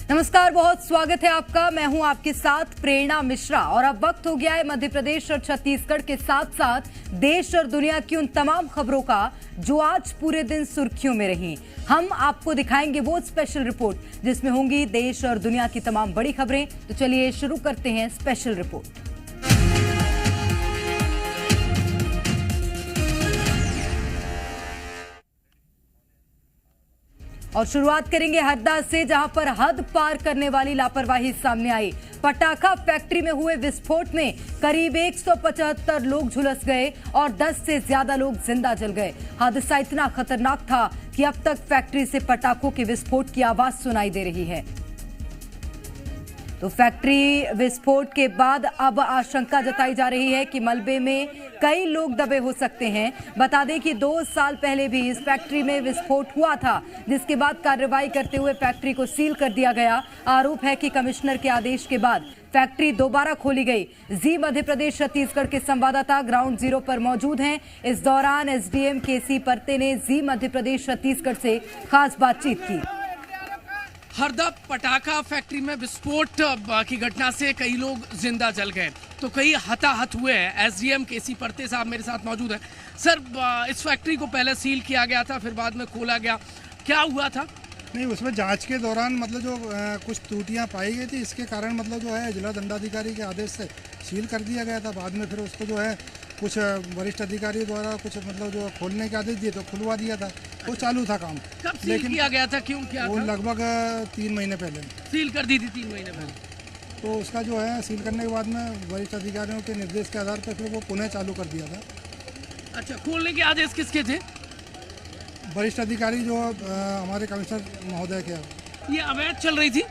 नमस्कार, बहुत स्वागत है आपका। मैं हूं आपके साथ प्रेरणा मिश्रा और अब वक्त हो गया है मध्य प्रदेश और छत्तीसगढ़ के साथ साथ देश और दुनिया की उन तमाम खबरों का जो आज पूरे दिन सुर्खियों में रही। हम आपको दिखाएंगे वो स्पेशल रिपोर्ट जिसमें होंगी देश और दुनिया की तमाम बड़ी खबरें। तो चलिए शुरू करते हैं स्पेशल रिपोर्ट। और शुरुआत करेंगे हरदा से, जहां पर हद पार करने वाली लापरवाही सामने आई। पटाखा फैक्ट्री में हुए विस्फोट में करीब 175 लोग झुलस गए और 10 से ज्यादा लोग जिंदा जल गए। हादसा इतना खतरनाक था कि अब तक फैक्ट्री से पटाखों के विस्फोट की आवाज सुनाई दे रही है। तो फैक्ट्री विस्फोट के बाद अब आशंका जताई जा रही है कि मलबे में कई लोग दबे हो सकते हैं। बता दें कि 2 साल पहले भी इस फैक्ट्री में विस्फोट हुआ था, जिसके बाद कार्रवाई करते हुए फैक्ट्री को सील कर दिया गया। आरोप है कि कमिश्नर के आदेश के बाद फैक्ट्री दोबारा खोली गई। जी मध्य प्रदेश छत्तीसगढ़ के संवाददाता ग्राउंड जीरो पर मौजूद हैं। इस दौरान एसडीएम केसी परते ने जी मध्य प्रदेश छत्तीसगढ़ से खास बातचीत की। हरदा पटाखा फैक्ट्री में विस्फोट की घटना से कई लोग जिंदा जल गए, तो कई हताहत हुए हैं। एसडीएम केसी परते साहब मेरे साथ मौजूद हैं। सर, इस फैक्ट्री को पहले सील किया गया था, फिर बाद में खोला गया, क्या हुआ था? नहीं, उसमें जांच के दौरान जो कुछ त्रुटियां पाई गई थी, इसके कारण जो है जिला दंडाधिकारी के आदेश से सील कर दिया गया था। बाद में फिर उसको कुछ वरिष्ठ अधिकारियों द्वारा कुछ जो खोलने के आदेश दिए तो खुलवा दिया था। वो चालू था काम। कब सील किया गया था, क्यों किया वो था? लगभग 3 महीने पहले सील कर दी थी 3 महीने पहले। तो उसका सील करने के बाद में वरिष्ठ अधिकारियों के निर्देश के आधार पर फिर वो पुनः चालू कर दिया था। अच्छा, खोलने के आदेश किसके थे? वरिष्ठ अधिकारी जो हमारे कमिश्नर महोदय के। ये अवैध चल रही थी?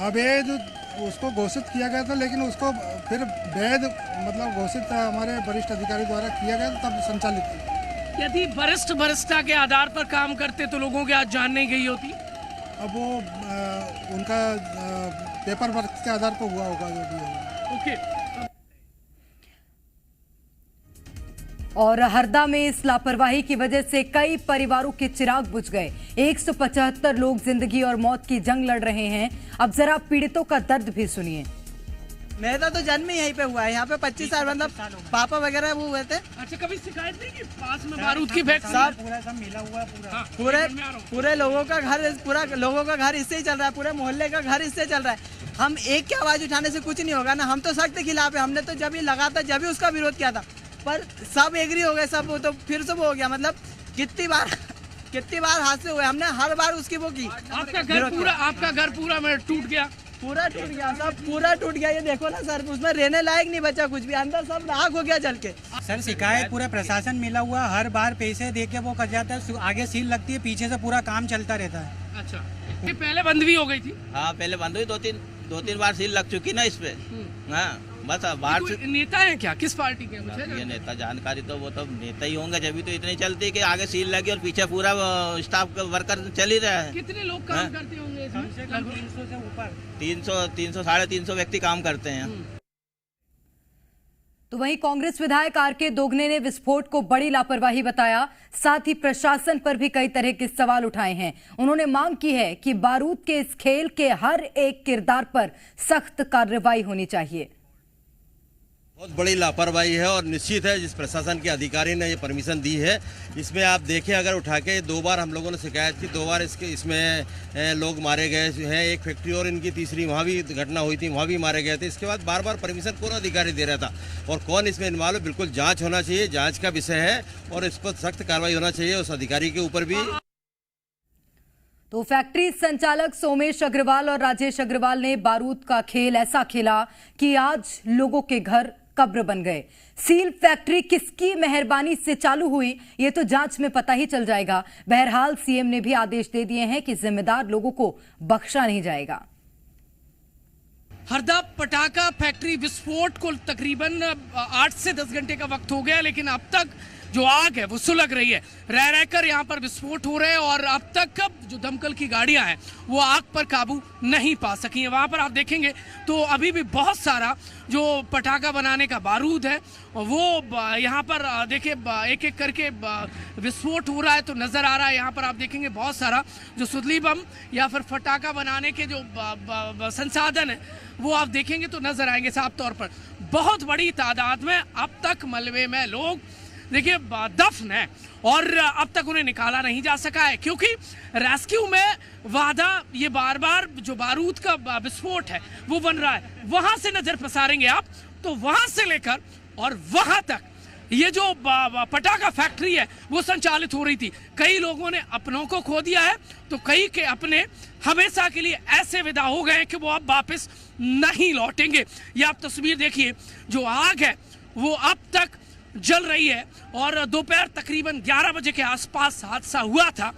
अवैध उसको घोषित किया गया था, लेकिन उसको फिर वैध घोषित हमारे वरिष्ठ अधिकारी द्वारा किया गया, तब संचालित किया। यदि वरिष्ठता के आधार पर काम करते तो लोगों की आज जान नहीं गई होती। अब वो उनका पेपर वर्क के आधार पर हुआ होगा जो भी होगा। ओके। और हरदा में इस लापरवाही की वजह से कई परिवारों के चिराग बुझ गए। 175 लोग जिंदगी और मौत की जंग लड़ रहे हैं। अब जरा पीड़ितों का दर्द भी सुनिए। मेरा तो जन्म ही यहीं पे हुआ है। यहाँ पे 25 साल पापा वगैरह वो हुए थे। अच्छा, कभी शिकायत नहीं कि पास में बारूद की फैक्ट्री? सब मिला हुआ पूरे लोगों का घर इससे ही चल रहा है। पूरे मोहल्ले का घर इससे चल रहा है। हम एक की आवाज उठाने से कुछ नहीं होगा ना। हम तो सख्त खिलाफ है। हमने तो जब ये लगा था जब भी उसका विरोध किया था, पर सब एग्री हो गए। सब तो फिर से वो हो गया। कितनी बार हादसे हुए, हमने हर बार उसकी वो की। आपका घर पूरा में टूट गया? पूरा टूट गया, सब पूरा टूट गया। ये देखो ना सर, उसमें रहने लायक नहीं बचा कुछ भी। अंदर सब राख हो गया जल के। सर, शिकायत पूरा प्रशासन मिला हुआ, हर बार पैसे दे के वो कर जाता है। आगे सील लगती है, पीछे से पूरा काम चलता रहता है। अच्छा, ये पहले बंद भी हो गई थी? हाँ, पहले बंद हुई। दो तीन बार सील लग चुकी ना इस पे। हाँ, बस बाहर से। नेता है क्या, किस पार्टी के? ये नेता जानकारी तो वो तो नेता ही होंगे, जब भी तो इतनी चलती है कि आगे सील लगी और पीछे पूरा स्टाफ वर्कर चल ही रहा है। कितने लोग काम करते होंगे इसमें? 300 से ऊपर। 300 साढ़े 300 व्यक्ति काम करते हैं। तो वहीं कांग्रेस विधायक आरके दोगने ने विस्फोट को बड़ी लापरवाही बताया। साथ ही प्रशासन पर भी कई तरह के सवाल उठाए हैं। उन्होंने मांग की है कि बारूद के इस खेल के हर एक किरदार पर सख्त कार्रवाई होनी चाहिए। बहुत बड़ी लापरवाही है और निश्चित है जिस प्रशासन के अधिकारी ने ये परमिशन दी है, इसमें आप देखें, अगर उठा के 2 बार हम लोगों ने शिकायत की, 2 बार इसमें लोग मारे गए हैं। एक फैक्ट्री और इनकी तीसरी वहाँ भी घटना हुई थी, वहाँ भी मारे गए थे। इसके बाद बार बार परमिशन कौन अधिकारी दे रहा था और कौन इसमें इन्वॉल्व है, बिल्कुल जाँच होना चाहिए। जाँच का विषय है और इस पर सख्त कार्रवाई होना चाहिए उस अधिकारी के ऊपर भी। तो फैक्ट्री संचालक सोमेश अग्रवाल और राजेश अग्रवाल ने बारूद का खेल ऐसा खेला कि आज लोगों के घर कब्र बन गए। सील फैक्ट्री किसकी मेहरबानी से चालू हुई, ये तो जांच में पता ही चल जाएगा। बहरहाल सीएम ने भी आदेश दे दिए हैं कि जिम्मेदार लोगों को बख्शा नहीं जाएगा। हरदा पटाखा फैक्ट्री विस्फोट को तकरीबन 8 से 10 घंटे का वक्त हो गया, लेकिन अब तक जो आग है वो सुलग रही है। रह रहकर यहाँ पर विस्फोट हो रहे हैं और अब तक जो दमकल की गाड़ियां हैं वो आग पर काबू नहीं पा सकी हैं। वहाँ पर आप देखेंगे तो अभी भी बहुत सारा जो पटाखा बनाने का बारूद है वो यहाँ पर देखिए एक एक करके विस्फोट हो रहा है तो नज़र आ रहा है। यहाँ पर आप देखेंगे बहुत सारा जो सुतली बम या फिर पटाखा बनाने के जो संसाधन है वो आप देखेंगे तो नज़र आएंगे साफ तौर पर। बहुत बड़ी तादाद में अब तक मलबे में लोग देखिए दफन है और अब तक उन्हें निकाला नहीं जा सका है, क्योंकि रेस्क्यू में वादा ये बार बार जो बारूद का विस्फोट है वो बन रहा है। वहां से नजर पसारेंगे आप तो वहां से लेकर और वहां तक ये जो पटाखा फैक्ट्री है वो संचालित हो रही थी। कई लोगों ने अपनों को खो दिया है तो कई के अपने हमेशा के लिए ऐसे विदा हो गए कि वो अब वापस नहीं लौटेंगे। ये आप तस्वीर देखिए, जो आग है वो अब तक जल रही है और दोपहर तकरीबन 11 बजे के आसपास हादसा हुआ था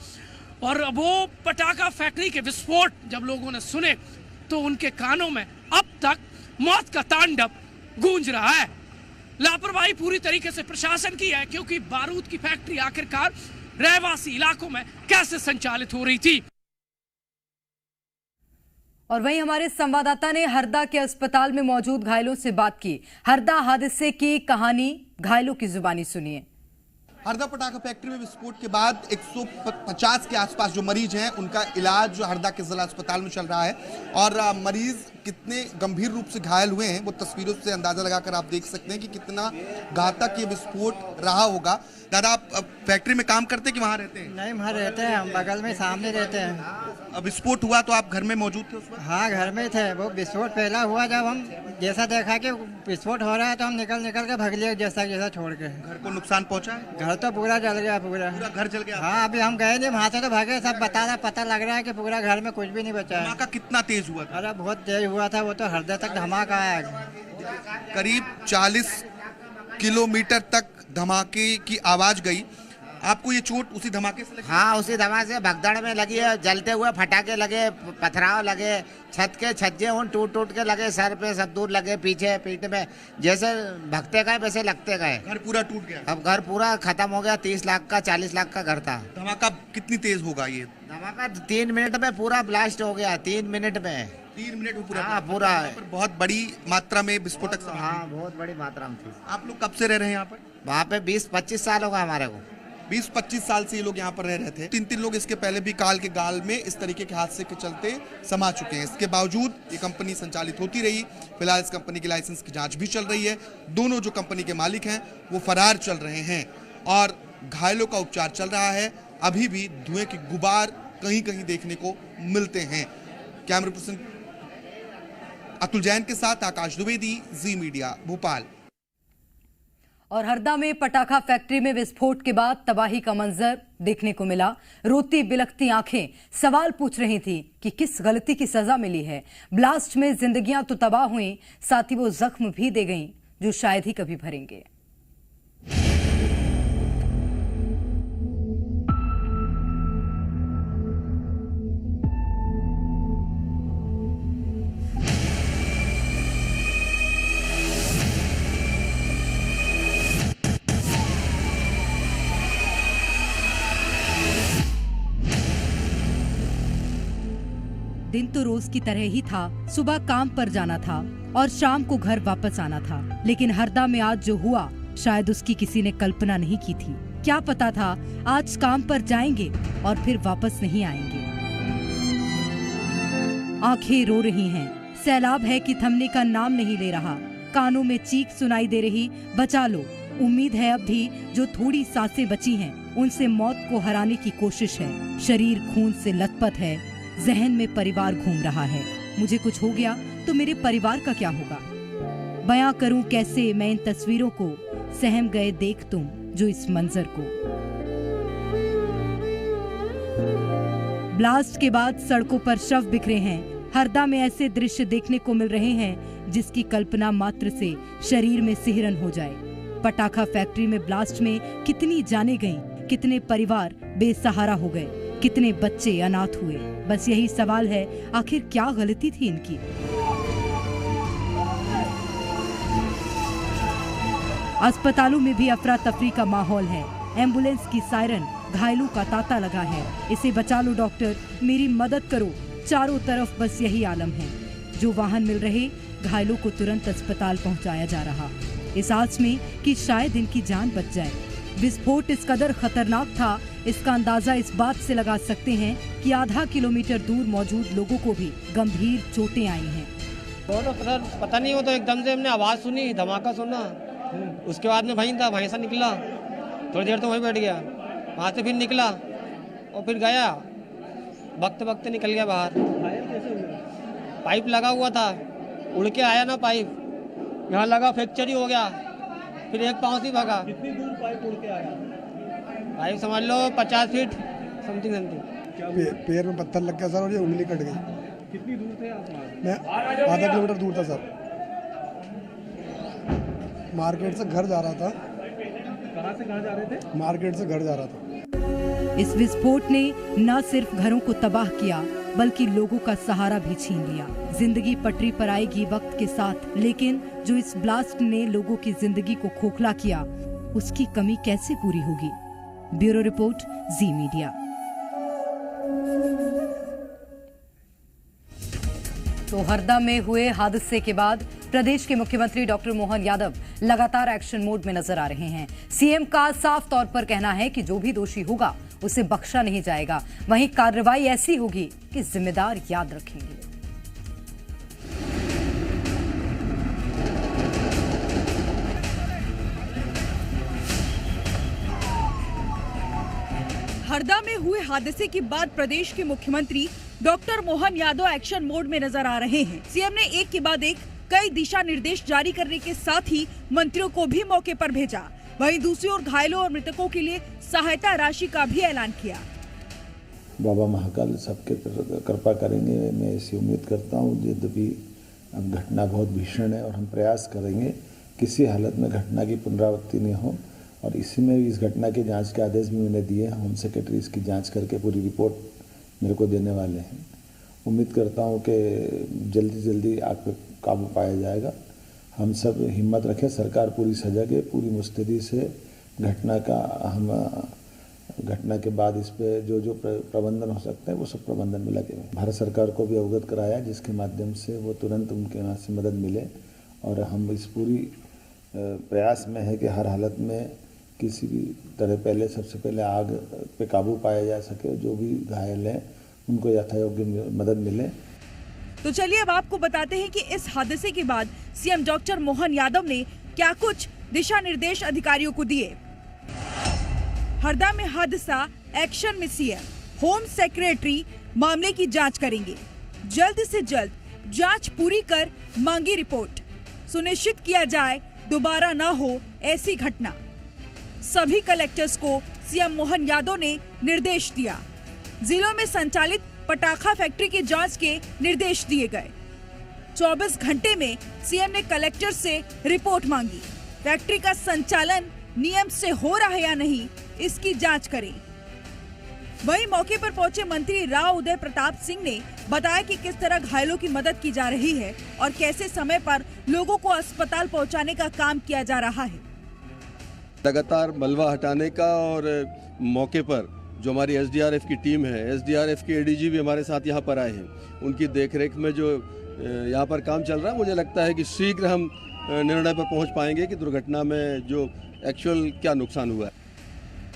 और वो पटाखा फैक्ट्री के विस्फोट जब लोगों ने सुने तो उनके कानों में अब तक मौत का तांडव गूंज रहा है। लापरवाही पूरी तरीके से प्रशासन की है, क्योंकि बारूद की फैक्ट्री आखिरकार रहवासी इलाकों में कैसे संचालित हो रही थी। और वहीं हमारे संवाददाता ने हरदा के अस्पताल में मौजूद घायलों से बात की। हरदा हादसे की कहानी घायलों की जुबानी सुनिए। हरदा पटाखा फैक्ट्री में विस्फोट के बाद 150 के आसपास जो मरीज हैं उनका इलाज जो हरदा के जिला अस्पताल में चल रहा है और मरीज कितने गंभीर रूप से घायल हुए हैं वो तस्वीरों से अंदाजा लगाकर आप देख सकते हैं कि कितना घातक ये विस्फोट रहा होगा। दादा, आप फैक्ट्री में काम करते हैं कि वहाँ रहते हैं? नहीं, वहाँ रहते हैं, हम बगल में सामने रहते हैं। विस्फोट हुआ तो आप घर में मौजूद थे उस वक्त? हाँ, घर में थे। वो विस्फोट पहला हुआ जब हम जैसा देखा कि विस्फोट हो रहा है तो हम निकल के भाग लिए जैसा छोड़ के। घर को नुकसान पहुंचा है? घर तो पूरा जल गया, पूरा घर जल गया। हाँ, अभी हम गए नहीं वहाँ से तो भागे, सब पता लग रहा है कि पूरा घर में कुछ भी नहीं बचा है। धमाका कितना तेज हुआ था? अरे बहुत तेज हुआ था, वो तो हरदा तक धमाका आया। करीब 40 किलोमीटर तक धमाके की आवाज गई। आपको ये चोट उसी धमाके से लगी? हाँ, उसी धमाके से भगदड़ में लगी है। जलते हुए फटाके लगे, पथराव लगे, छत के छज्जे उन टूट के लगे, सर पे सब दूर लगे, पीछे पीठ में जैसे भगते गए वैसे लगते गए। घर पूरा टूट गया? अब घर पूरा खत्म हो गया। 30 लाख का 40 लाख का घर था। धमाका कितनी तेज होगा ये? धमाका 3 मिनट में पूरा ब्लास्ट हो गया। 3 मिनट में 3 मिनट में पूरा? हाँ, पूरा। बहुत बड़ी मात्रा में विस्फोटक सामग्री? हाँ, बहुत बड़ी मात्रा में थी। आप लोग कब से रह रहे हैं यहाँ पर? वहाँ पे 20-25 साल होगा हमारे को। 20-25 साल से ये लोग यहाँ पर रह रहे थे। 3 लोग इसके पहले भी काल के गाल में इस तरीके के हादसे के चलते समा चुके हैं। इसके बावजूद ये कंपनी संचालित होती रही। फिलहाल इस कंपनी की लाइसेंस की जांच भी चल रही है। दोनों जो कंपनी के मालिक हैं वो फरार चल रहे हैं और घायलों का उपचार चल रहा है। अभी भी धुएं के गुबार कहीं कहीं देखने को मिलते हैं। कैमरा पर्सन अतुल जैन के साथ आकाश द्विवेदी, जी मीडिया, भोपाल। और हरदा में पटाखा फैक्ट्री में विस्फोट के बाद तबाही का मंजर देखने को मिला। रोती बिलखती आंखें सवाल पूछ रही थी कि किस गलती की सजा मिली है। ब्लास्ट में जिंदगियां तो तबाह हुई, साथ ही वो जख्म भी दे गईं जो शायद ही कभी भरेंगे। दिन तो रोज की तरह ही था। सुबह काम पर जाना था और शाम को घर वापस आना था, लेकिन हरदा में आज जो हुआ शायद उसकी किसी ने कल्पना नहीं की थी। क्या पता था आज काम पर जाएंगे और फिर वापस नहीं आएंगे। आंखें रो रही हैं, सैलाब है कि थमने का नाम नहीं ले रहा। कानों में चीख सुनाई दे रही, बचा लो। उम्मीद है अब भी जो थोड़ी सांसें बची हैं उनसे मौत को हराने की कोशिश है। शरीर खून से लथपथ है, जहन में परिवार घूम रहा है। मुझे कुछ हो गया तो मेरे परिवार का क्या होगा। बयां करूं कैसे मैं इन तस्वीरों को, सहम गए देख तुम जो इस मंजर को। ब्लास्ट के बाद सड़कों पर शव बिखरे हैं। हरदा में ऐसे दृश्य देखने को मिल रहे हैं जिसकी कल्पना मात्र से शरीर में सिहरन हो जाए। पटाखा फैक्ट्री में ब्लास्ट में कितनी जानें गईं, कितने परिवार बेसहारा हो गए, कितने बच्चे अनाथ हुए। बस यही सवाल है, आखिर क्या गलती थी इनकी। अस्पतालों में भी अफरा तफरी का माहौल है। एम्बुलेंस की सायरन, घायलों का तांता लगा है। इसे बचा लो डॉक्टर, मेरी मदद करो, चारों तरफ बस यही आलम है। जो वाहन मिल रहे, घायलों को तुरंत अस्पताल पहुंचाया जा रहा, इस आस में कि शायद इनकी जान बच जाए। विस्फोट इस कदर खतरनाक था, इसका अंदाजा इस बात से लगा सकते हैं कि आधा किलोमीटर दूर मौजूद लोगों को भी गंभीर चोटें आई हैं। पता नहीं, वो तो एकदम से हमने आवाज़ सुनी, धमाका सुना, उसके बाद में वहीं था, वहीं से निकला, थोड़ी देर तो वहीं बैठ गया, वहाँ से फिर निकला और फिर गया, वक्त निकल गया बाहर। पाइप लगा हुआ था, उड़ के आया ना पाइप, यहाँ लगा, फ्रैक्चर ही हो गया, फिर एक पाँव से भागा। कितनी दूर पाइप उड़ के आया? पाइप समझ लो 50 फीट समथिंग। पैर में पत्थर लग गया सर और ये उंगली कट गई। कितनी दूर थे आप? मैं आधा किलोमीटर दूर था सर, मार्केट से घर जा रहा था। कहाँ से कहाँ जा रहे थे? मार्केट से घर जा रहा था। इस विस्फोट ने न सिर्फ घरों को तबाह किया, बल्कि लोगों का सहारा भी छीन लिया। जिंदगी पटरी पर आएगी वक्त के साथ, लेकिन जो इस ब्लास्ट ने लोगों की जिंदगी को खोखला किया, उसकी कमी कैसे पूरी होगी? ब्यूरो रिपोर्ट, जी मीडिया। तो हरदा में हुए हादसे के बाद प्रदेश के मुख्यमंत्री डॉक्टर मोहन यादव लगातार एक्शन मोड में नजर आ रहे हैं। सीएम का साफ तौर पर कहना है कि जो भी दोषी होगा उसे बख्शा नहीं जाएगा। वहीं कार्रवाई ऐसी होगी कि जिम्मेदार याद रखेंगे। हरदा में हुए हादसे के बाद प्रदेश के मुख्यमंत्री doctor Mohan Yadav action mode में नजर आ रहे हैं। सीएम ने एक के बाद एक कई दिशा निर्देश जारी करने के साथ ही मंत्रियों को भी मौके पर भेजा। वहीं दूसरी ओर घायलों और मृतकों के लिए सहायता राशि का भी ऐलान किया। बाबा महाकाल सबके कृपा करेंगे, मैं ऐसी उम्मीद करता हूँ। यद्यपि अब घटना बहुत भीषण है और हम प्रयास करेंगे किसी हालत में घटना की पुनरावृत्ति नहीं हो, और इसी में इस घटना के जांच के आदेश भी मैंने दिए हैं। होम सेक्रेटरी इसकी जांच करके पूरी रिपोर्ट मेरे को देने वाले हैं। उम्मीद करता हूं कि जल्दी आग पे काबू पाया जाएगा। हम सब हिम्मत रखें, सरकार पूरी सजग है, पूरी मुस्तैदी से घटना के बाद इस पे जो प्रबंधन हो सकते हैं वो सब प्रबंधन में लगे हुए। भारत सरकार को भी अवगत कराया, जिसके माध्यम से वो तुरंत उनके यहाँ से मदद मिले, और हम इस पूरी प्रयास में है कि हर हालत में किसी भी तरह सबसे पहले आग पे काबू पाया जा सके। जो भी घायल हैं उनको यथायोग्य मदद मिले। तो चलिए अब आपको बताते हैं कि इस हादसे के बाद सीएम डॉक्टर मोहन यादव ने क्या कुछ दिशा निर्देश अधिकारियों को दिए। हरदा में हादसा, एक्शन में सीएम। होम सेक्रेटरी मामले की जांच करेंगे। जल्द से जल्द जांच पूरी कर मांगी रिपोर्ट। सुनिश्चित किया जाए दोबारा न हो ऐसी घटना। सभी कलेक्टर्स को सीएम मोहन यादव ने निर्देश दिया। जिलों में संचालित पटाखा फैक्ट्री की जांच के निर्देश दिए गए। 24 घंटे में सीएम ने कलेक्टर से रिपोर्ट मांगी। फैक्ट्री का संचालन नियम से हो रहा है या नहीं, इसकी जांच करें। वहीं मौके पर पहुंचे मंत्री राव उदय प्रताप सिंह ने बताया कि किस तरह घायलों की मदद की जा रही है और कैसे समय पर लोगों को अस्पताल पहुंचाने का काम किया जा रहा है। लगातार मलबा हटाने का, और मौके पर जो हमारी एसडीआरएफ की टीम है, एसडीआरएफ के एडीजी भी हमारे साथ यहाँ पर आए हैं। उनकी देखरेख में जो यहाँ पर काम चल रहा है, मुझे लगता है कि शीघ्र हम निर्णय पर पहुँच पाएंगे कि दुर्घटना में जो एक्चुअल क्या नुकसान हुआ है।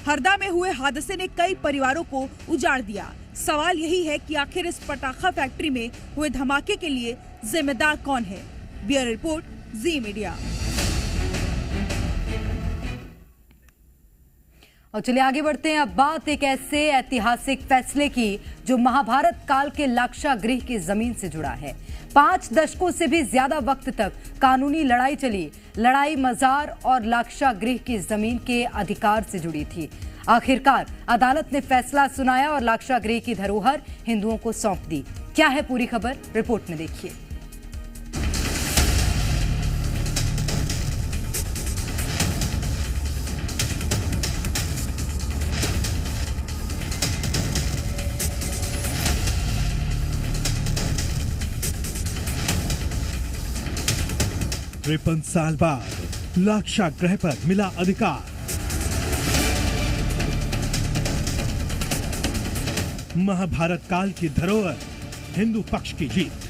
हरदा में हुए हादसे ने कई परिवारों को उजाड़ दिया। सवाल यही है कि आखिर इस पटाखा फैक्ट्री में हुए धमाके के लिए जिम्मेदार कौन है। ब्यूरो रिपोर्ट, जी मीडिया। और चलिए आगे बढ़ते हैं। अब बात एक ऐसे ऐतिहासिक फैसले की जो महाभारत काल के लाक्षागृह की जमीन से जुड़ा है। 5 दशकों से भी ज्यादा वक्त तक कानूनी लड़ाई चली। लड़ाई मजार और लाक्षागृह की जमीन के अधिकार से जुड़ी थी। आखिरकार अदालत ने फैसला सुनाया और लाक्षागृह की धरोहर हिंदुओं को सौंप दी। क्या है पूरी खबर, रिपोर्ट में देखिए। साल बाद लाक्षागृह पर मिला अधिकार। महाभारत काल की धरोहर, हिंदू पक्ष की जीत।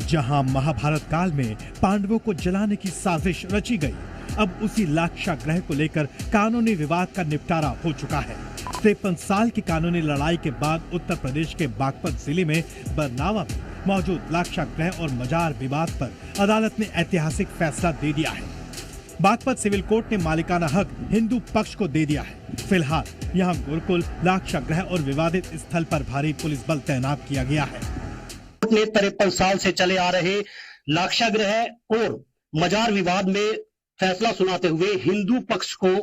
जहां महाभारत काल में पांडवों को जलाने की साजिश रची गई, अब उसी लाक्षागृह को लेकर कानूनी विवाद का निपटारा हो चुका है। 53 साल की कानूनी लड़ाई के बाद उत्तर प्रदेश के बागपत जिले में बरनावा में मौजूद लाक्षागृह और मजार विवाद पर अदालत ने ऐतिहासिक फैसला दे दिया है। बागपत सिविल कोर्ट ने मालिकाना हक हिंदू पक्ष को दे दिया है। फिलहाल यहां गुरुकुल, लाक्षागृह और विवादित स्थल पर भारी पुलिस बल तैनात किया गया है। कोर्ट ने 53 साल से चले आ रहे लाक्षागृह और मजार विवाद में फैसला सुनाते हुए हिंदू पक्ष को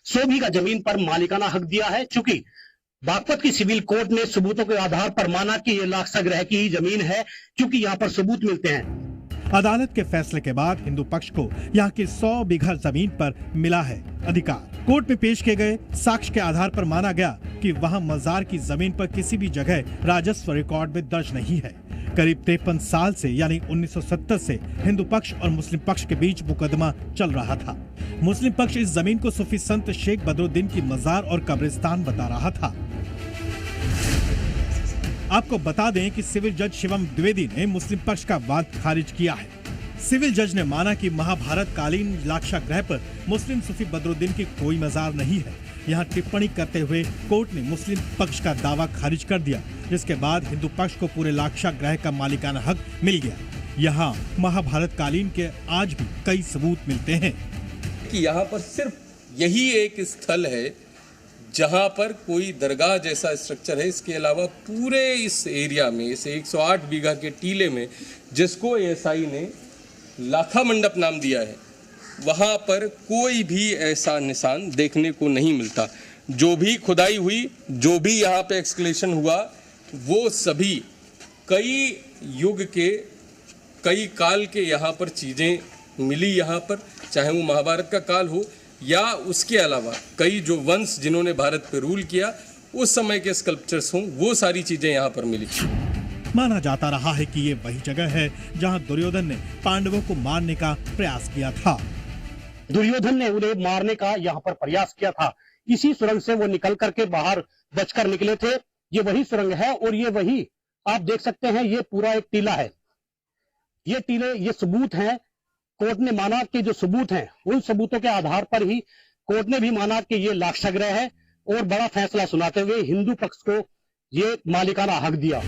100 बीघा जमीन पर मालिकाना हक दिया है। चूंकि बागपत की सिविल कोर्ट ने सबूतों के आधार पर माना कि ये लाक्षागृह की ही जमीन है, क्योंकि यहाँ पर सबूत मिलते हैं। अदालत के फैसले के बाद हिंदू पक्ष को यहाँ की 100 बीघा जमीन पर मिला है अधिकार। कोर्ट में पेश किए गए साक्ष्य के आधार पर माना गया कि वहाँ मजार की जमीन पर किसी भी जगह राजस्व रिकॉर्ड में दर्ज नहीं है। करीब 53 साल से यानी 1970 से हिंदू पक्ष और मुस्लिम पक्ष के बीच मुकदमा चल रहा था। मुस्लिम पक्ष इस जमीन को सूफी संत शेख बदरुद्दीन की मजार और कब्रिस्तान बता रहा था। आपको बता दें कि सिविल जज शिवम द्विवेदी ने मुस्लिम पक्ष का वाद खारिज किया है। सिविल जज ने माना कि महाभारत कालीन लाक्षागृह पर मुस्लिम सूफी बदरुद्दीन की कोई मजार नहीं है। यहाँ टिप्पणी करते हुए कोर्ट ने मुस्लिम पक्ष का दावा खारिज कर दिया, जिसके बाद हिंदू पक्ष को पूरे लाक्षागृह का मालिकाना हक मिल गया। यहाँ महाभारत कालीन के आज भी कई सबूत मिलते हैं कि यहाँ पर सिर्फ यही एक स्थल है जहाँ पर कोई दरगाह जैसा स्ट्रक्चर है। इसके अलावा पूरे इस एरिया में, इस 108 बीघा के टीले में, जिसको एएसआई ने लाखा मंडप नाम दिया है, वहाँ पर कोई भी ऐसा निशान देखने को नहीं मिलता। जो भी खुदाई हुई, जो भी यहाँ पे एक्सकलेशन हुआ, वो सभी कई युग के, कई काल के यहाँ पर चीज़ें मिली। यहाँ पर चाहे वो महाभारत का काल हो या उसके अलावा कई जो वंश जिन्होंने भारत पे रूल किया उस समय के स्कल्पचर्स हों, वो सारी चीज़ें यहाँ पर मिली। माना जाता रहा है कि ये वही जगह है जहाँ दुर्योधन ने पांडवों को मारने का प्रयास किया था। दुर्योधन ने उन्हें मारने का यहाँ पर प्रयास किया था। इसी सुरंग से वो निकल करके बाहर बचकर निकले थे। ये वही सुरंग है और ये वही आप देख सकते हैं, ये पूरा एक टीला है। ये टीले, ये सबूत हैं। कोर्ट ने माना कि जो सबूत हैं, उन सबूतों के आधार पर ही कोर्ट ने भी माना कि ये लाक्षागृह है और बड़ा फैसला सुनाते हुए हिंदू पक्ष को ये मालिकाना हक दिया।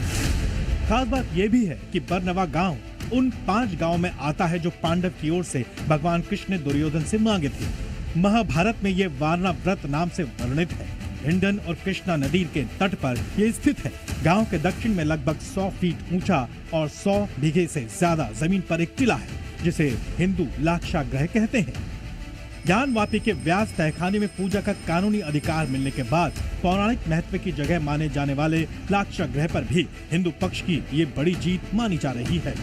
खास बात यह भी है कि बरनवा गांव उन 5 गांव में आता है जो पांडव की ओर से भगवान कृष्ण ने दुर्योधन से मांगे थे। महाभारत में ये वारणा व्रत नाम से वर्णित है। हिंडन और कृष्णा नदी के तट पर यह स्थित है। गांव के दक्षिण में लगभग 100 फीट ऊंचा और 100 बीघे से ज्यादा जमीन पर एक टीला है, जिसे हिंदू लाक्षागृह कहते हैं। ज्ञानवापी के व्यास तहखाने में पूजा का कानूनी अधिकार मिलने के बाद पौराणिक महत्व की जगह माने जाने वाले लाक्षागृह पर भी हिंदू पक्ष की ये बड़ी जीत मानी जा रही है।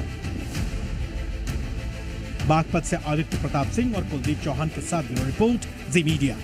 बागपत से आदित्य प्रताप सिंह और कुलदीप चौहान के साथ ब्यूरो रिपोर्ट, जी मीडिया।